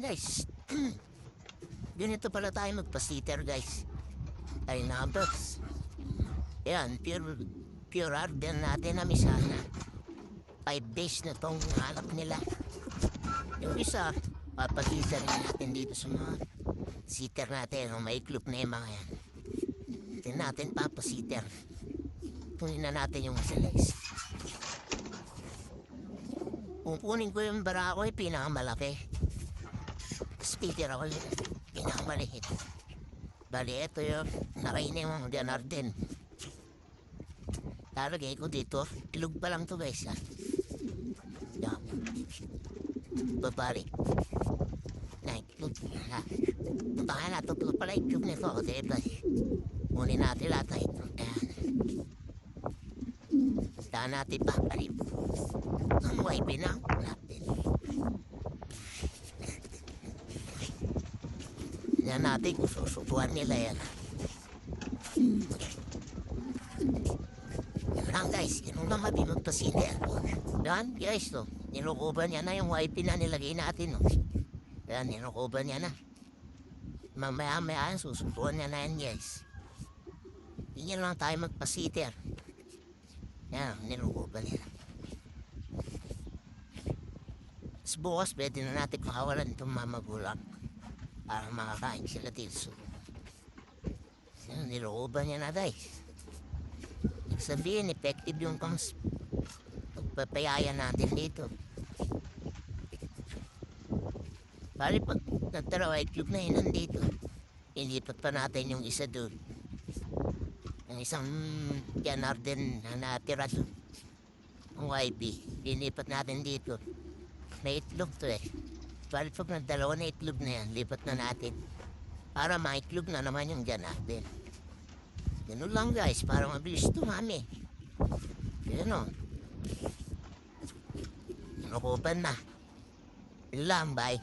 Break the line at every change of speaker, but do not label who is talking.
Guys, ganito pala tayo magpa-sitter, guys. Ay numbers. Yan, pure Arden natin na misana. 5 days na tong hanap nila. Yung isa, papag-isa rin natin dito sa mga sitter natin. May club na yung mga yan. Tingnan natin papasitter. Kunin na natin yung size. Kukunin ko yung barako ay pinakamalaki. Speaker ako yun. Pinakamaliit. Bali, ito yung nakainin mo dyan Arden. Talagay ko dito. Ilog pa lang to guys ha. Yan. Babalik. Na-itlog. Baka natutulog pala itlog nito. Diba? Kunin natin lahat na ito. Ayan. Saan natin papalip. Ang wipe na natin. Yan natin kung susubuan nila yan. Yan lang guys. Yan lang kami magpasinder. Yan guys to. Nilukuban niya na yung wipe na nilagay natin. No? Yan nilukuban niya na. Mamaya susubuan niya na yan guys. Yan lang tayo magpasitter. Yan nilukuban niya. Tapos bukas pwede na natin pakawalan itong mamagulang. Para makakain sila dito. Nilukuban niya na guys. Ibig sabihin, effective yung pagpapayaya natin dito. Bali pag nagtarawa itlog na yun nandito. Ilipat pa natin yung isa doon. Yung isang yan Arden na natira doon. Ang YB. Ilipat natin dito. May itlog to eh. Bali pag nagdalawa na itlog na yan, lipat na natin. Para maitlog na naman yung dyan natin. Ganun lang guys, para mabilis tumami. Yan o. Nakupan na. Yun lang, bye.